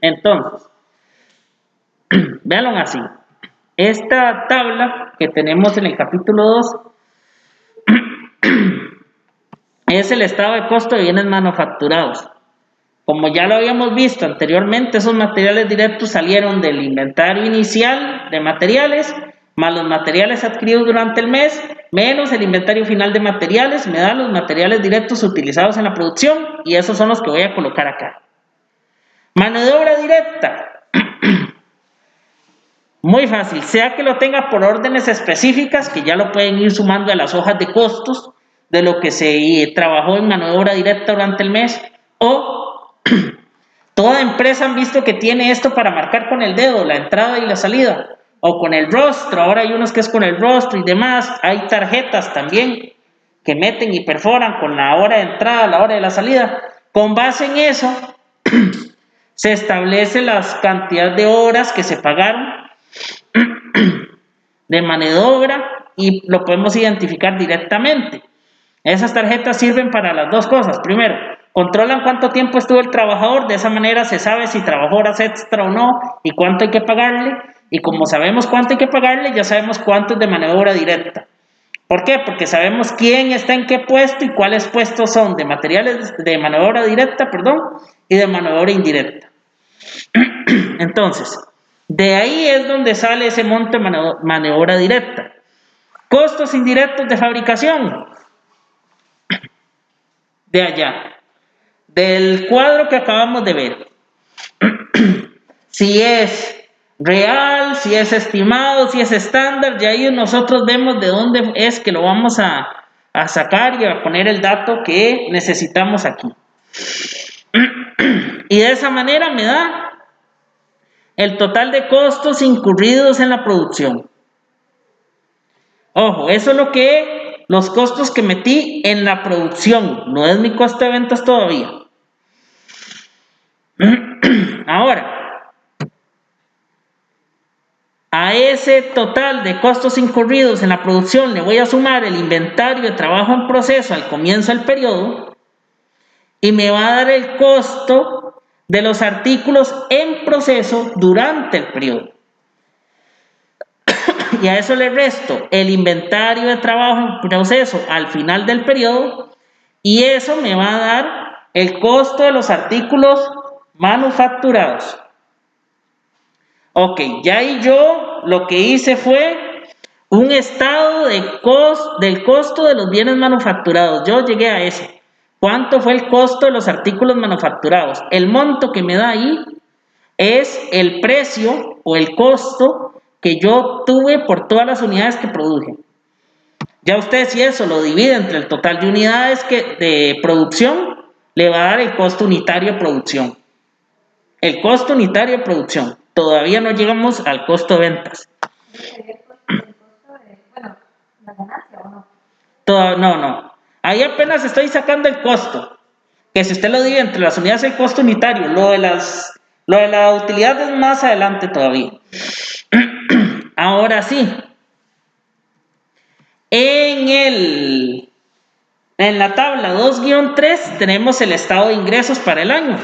Entonces, véanlo así. Esta tabla que tenemos en el capítulo 2 es el estado de costo de bienes manufacturados. Como ya lo habíamos visto anteriormente, esos materiales directos salieron del inventario inicial de materiales, más los materiales adquiridos durante el mes, menos el inventario final de materiales, me da los materiales directos utilizados en la producción, y esos son los que voy a colocar acá. Mano de obra directa. Muy fácil, sea que lo tenga por órdenes específicas, que ya lo pueden ir sumando a las hojas de costos de lo que se trabajó en mano de obra directa durante el mes, o toda empresa han visto que tiene esto para marcar con el dedo la entrada y la salida, o con el rostro. Ahora hay unos que es con el rostro y demás. Hay tarjetas también que meten y perforan con la hora de entrada, la hora de la salida. Con base en eso se establece las cantidades de horas que se pagaron de mano de obra y lo podemos identificar directamente. Esas tarjetas sirven para las dos cosas. Primero, controlan cuánto tiempo estuvo el trabajador, de esa manera se sabe si trabajó horas extra o no y cuánto hay que pagarle, y como sabemos cuánto hay que pagarle, ya sabemos cuánto es de mano de obra directa. ¿Por qué? Porque sabemos quién está en qué puesto y cuáles puestos son de materiales de mano de obra directa, y de mano de obra indirecta. Entonces, de ahí es donde sale ese monto de mano de obra directa. Costos indirectos de fabricación. De allá, del cuadro que acabamos de ver. Si es real, si es estimado, si es estándar, ya ahí nosotros vemos de dónde es que lo vamos a sacar y a poner el dato que necesitamos aquí. Y de esa manera me da el total de costos incurridos en la producción. Ojo, eso es lo que los costos que metí en la producción, no es mi costo de ventas todavía. Ahora, a ese total de costos incurridos en la producción le voy a sumar el inventario de trabajo en proceso al comienzo del periodo, y me va a dar el costo de los artículos en proceso durante el periodo. Y a eso le resto el inventario de trabajo en proceso al final del periodo, y eso me va a dar el costo de los artículos manufacturados. Ok, ya ahí yo lo que hice fue un estado del costo de los bienes manufacturados. Yo llegué a ese. ¿Cuánto fue el costo de los artículos manufacturados? El monto que me da ahí es el precio o el costo que yo tuve por todas las unidades que produje. Ya usted, si eso lo divide entre el total de unidades de producción, le va a dar el costo unitario de producción. El costo unitario de producción. Todavía no llegamos al costo de ventas. ¿La ganancia o no? No. Ahí apenas estoy sacando el costo. Que si usted lo divide entre las unidades, el costo unitario. Lo de la utilidad es más adelante todavía. Ahora sí. En la tabla 2-3 tenemos el estado de ingresos para el año.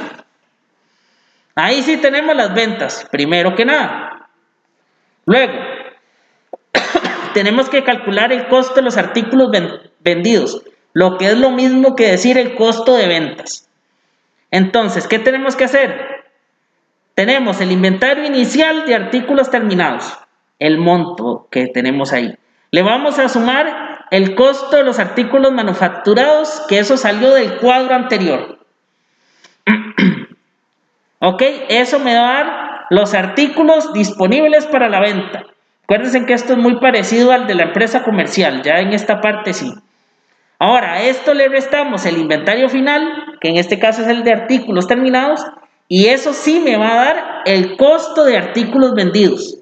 Ahí sí tenemos las ventas, primero que nada. Luego, tenemos que calcular el costo de los artículos vendidos, lo que es lo mismo que decir el costo de ventas. Entonces, ¿qué tenemos que hacer? Tenemos el inventario inicial de artículos terminados, el monto que tenemos ahí. Le vamos a sumar el costo de los artículos manufacturados, que eso salió del cuadro anterior. Ok, eso me va a dar los artículos disponibles para la venta. Acuérdense que esto es muy parecido al de la empresa comercial, ya en esta parte sí. Ahora, a esto le restamos el inventario final, que en este caso es el de artículos terminados, y eso sí me va a dar el costo de artículos vendidos.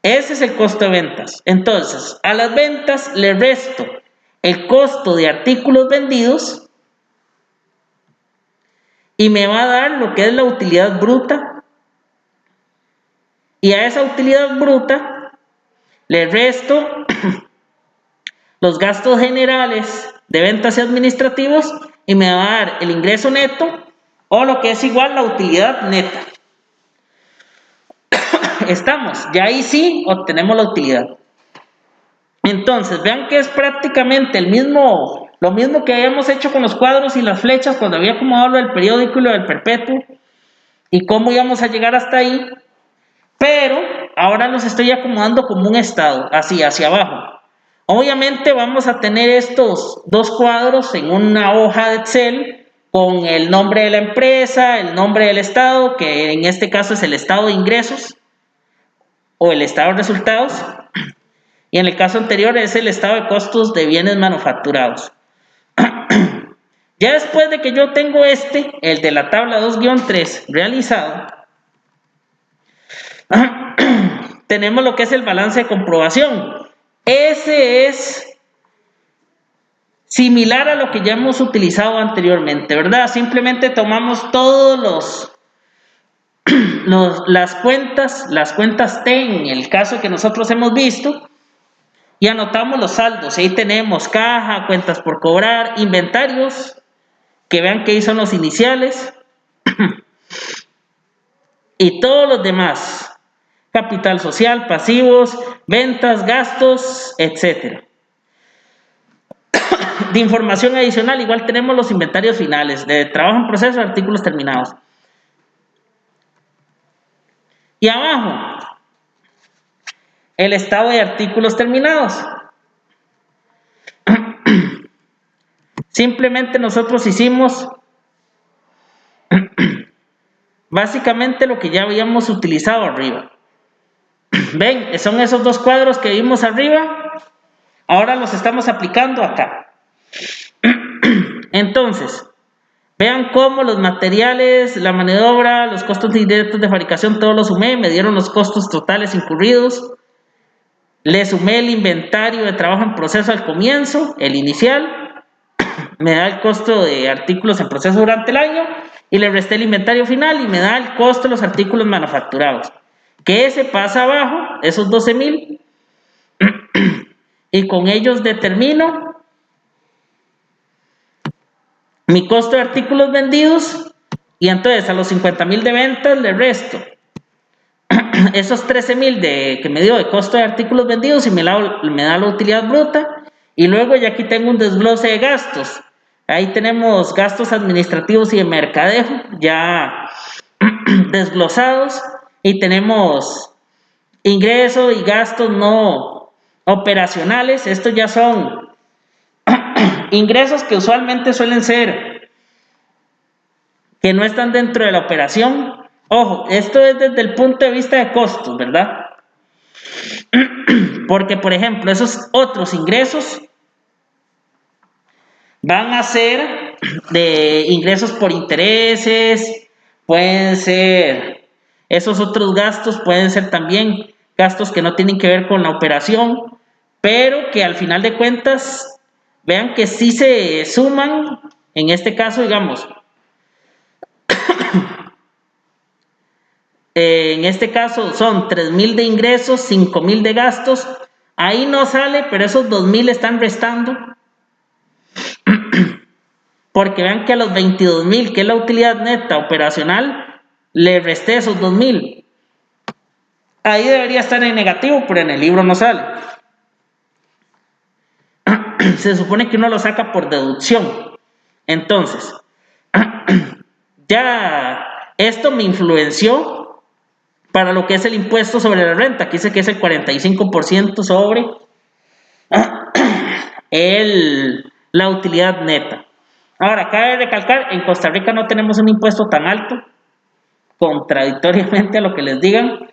Ese es el costo de ventas. Entonces, a las ventas le resto el costo de artículos vendidos y me va a dar lo que es la utilidad bruta. Y a esa utilidad bruta le resto los gastos generales de ventas y administrativos y me va a dar el ingreso neto o lo que es igual la utilidad neta. Estamos, ya ahí sí obtenemos la utilidad. Entonces, vean que es prácticamente lo mismo que habíamos hecho con los cuadros y las flechas cuando había acomodado lo del periódico y lo del perpetuo y cómo íbamos a llegar hasta ahí, pero ahora los estoy acomodando como un estado, así hacia abajo. Obviamente vamos a tener estos dos cuadros en una hoja de Excel con el nombre de la empresa, el nombre del estado, que en este caso es el estado de ingresos o el estado de resultados, y en el caso anterior es el estado de costos de bienes manufacturados. Ya después de que yo tengo el de la tabla 2-3 realizado, tenemos lo que es el balance de comprobación. Ese es similar a lo que ya hemos utilizado anteriormente, ¿verdad? Simplemente tomamos todos las cuentas T en el caso que nosotros hemos visto y anotamos los saldos. Ahí tenemos caja, cuentas por cobrar, inventarios, que vean que ahí son los iniciales y todos los demás. Capital social, pasivos, ventas, gastos, etc. De información adicional, igual tenemos los inventarios finales, de trabajo en proceso, artículos terminados. Y abajo, el estado de artículos terminados. Simplemente nosotros hicimos básicamente lo que ya habíamos utilizado arriba. Ven, son esos dos cuadros que vimos arriba, ahora los estamos aplicando acá. Entonces, vean cómo los materiales, la mano de obra, los costos indirectos de fabricación, todos los sumé, me dieron los costos totales incurridos, le sumé el inventario de trabajo en proceso al comienzo, el inicial, me da el costo de artículos en proceso durante el año, y le resté el inventario final y me da el costo de los artículos manufacturados, que ese pasa abajo, esos 12,000, y con ellos determino mi costo de artículos vendidos, y entonces a los 50,000 de ventas le resto esos 13,000 que me dio de costo de artículos vendidos y me da la utilidad bruta, y luego ya aquí tengo un desglose de gastos. Ahí tenemos gastos administrativos y de mercadeo ya desglosados, y tenemos ingresos y gastos no operacionales. Estos ya son ingresos que usualmente suelen ser que no están dentro de la operación. Ojo, esto es desde el punto de vista de costos, ¿verdad? Porque, por ejemplo, esos otros ingresos van a ser de ingresos por intereses, pueden ser, esos otros gastos pueden ser también gastos que no tienen que ver con la operación, pero que al final de cuentas, vean que sí se suman. En este caso, digamos, en este caso son 3,000 de ingresos, 5,000 de gastos. Ahí no sale, pero esos 2,000 están restando. Porque vean que a los 22,000, que es la utilidad neta operacional, le resté esos 2,000. Ahí debería estar en negativo, pero en el libro no sale. Se supone que uno lo saca por deducción. Entonces, ya esto me influenció para lo que es el impuesto sobre la renta, que dice que es el 45% sobre la utilidad neta. Ahora, cabe recalcar, en Costa Rica no tenemos un impuesto tan alto, contradictoriamente a lo que les digan.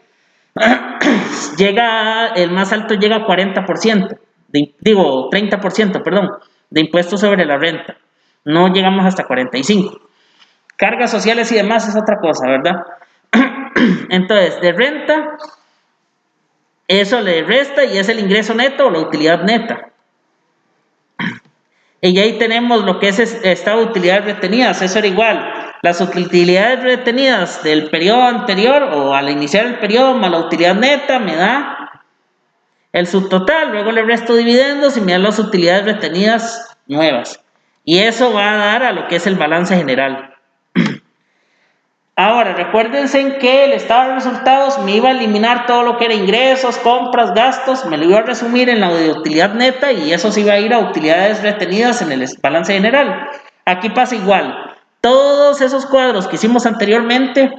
El más alto llega a 40%, 30%, perdón, de impuestos sobre la renta. No llegamos hasta 45%. Cargas sociales y demás es otra cosa, ¿verdad? Entonces, de renta, eso le resta y es el ingreso neto o la utilidad neta. Y ahí tenemos lo que es estado de utilidades retenidas. Eso era igual, las utilidades retenidas del periodo anterior o al iniciar el periodo más la utilidad neta me da el subtotal, luego le resto dividendos y me da las utilidades retenidas nuevas. Y eso va a dar a lo que es el balance general. Ahora, recuérdense que el estado de resultados me iba a eliminar todo lo que era ingresos, compras, gastos, me lo iba a resumir en la de utilidad neta y eso se iba a ir a utilidades retenidas en el balance general. Aquí pasa igual. Todos esos cuadros que hicimos anteriormente,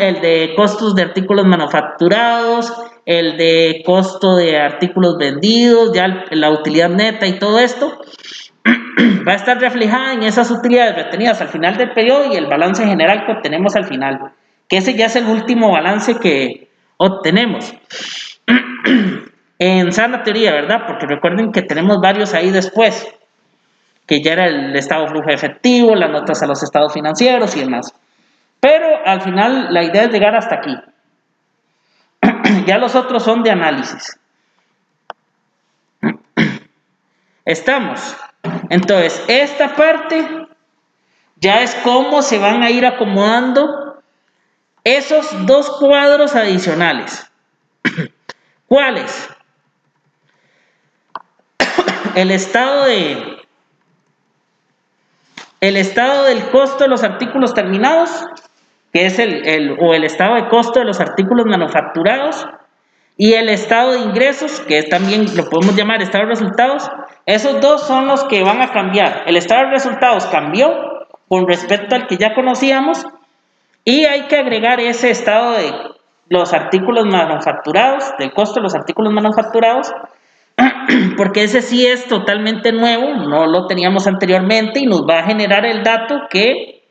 el de costos de artículos manufacturados, el de costo de artículos vendidos, ya la utilidad neta y todo esto, va a estar reflejada en esas utilidades retenidas al final del periodo y el balance general que obtenemos al final, que ese ya es el último balance que obtenemos en sana teoría, ¿verdad? Porque recuerden que tenemos varios ahí después, que ya era el estado de flujo efectivo, las notas a los estados financieros y demás. Pero al final la idea es llegar hasta aquí. Ya los otros son de análisis. Estamos. Entonces, esta parte ya es cómo se van a ir acomodando esos dos cuadros adicionales. ¿Cuáles? El estado del costo de los artículos terminados, que es el estado de costo de los artículos manufacturados, y el estado de ingresos, que también lo podemos llamar estado de resultados. Esos dos son los que van a cambiar. El estado de resultados cambió con respecto al que ya conocíamos y hay que agregar ese estado de los artículos manufacturados, del costo de los artículos manufacturados, porque ese sí es totalmente nuevo, no lo teníamos anteriormente y nos va a generar el dato que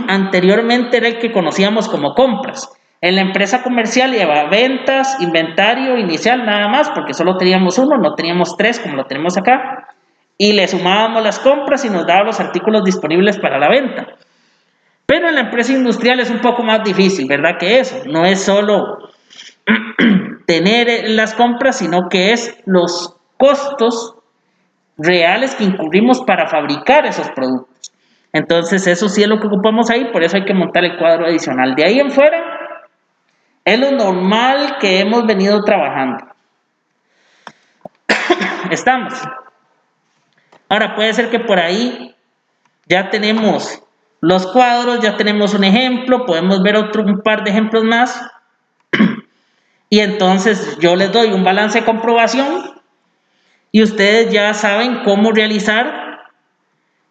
anteriormente era el que conocíamos como compras. En la empresa comercial lleva ventas, inventario inicial nada más, porque solo teníamos uno, no teníamos tres como lo tenemos acá, y le sumábamos las compras y nos daba los artículos disponibles para la venta. Pero en la empresa industrial es un poco más difícil, ¿verdad? Que eso, no es solo tener las compras, sino que es los costos reales que incurrimos para fabricar esos productos. Entonces eso sí es lo que ocupamos ahí, por eso hay que montar el cuadro adicional. De ahí en fuera es lo normal que hemos venido trabajando. Estamos. Ahora puede ser que por ahí ya tenemos los cuadros, ya tenemos un ejemplo, podemos ver un par de ejemplos más. Y entonces yo les doy un balance de comprobación y ustedes ya saben cómo realizar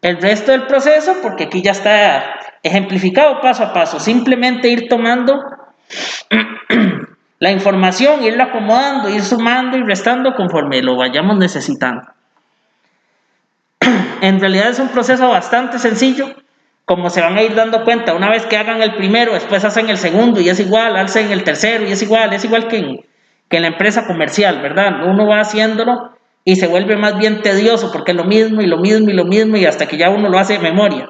el resto del proceso, porque aquí ya está ejemplificado paso a paso. Simplemente ir tomando la información, irla acomodando, ir sumando y restando conforme lo vayamos necesitando. En realidad es un proceso bastante sencillo, como se van a ir dando cuenta. Una vez que hagan el primero, después hacen el segundo y es igual, hacen el tercero y es igual que en la empresa comercial, ¿verdad? Uno va haciéndolo y se vuelve más bien tedioso porque es lo mismo y lo mismo y lo mismo y hasta que ya uno lo hace de memoria.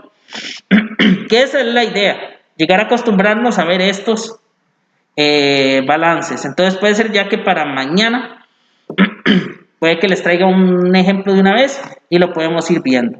Que esa es la idea, llegar a acostumbrarnos a ver estos balances. Entonces puede ser ya que para mañana puede que les traiga un ejemplo de una vez y lo podemos ir viendo.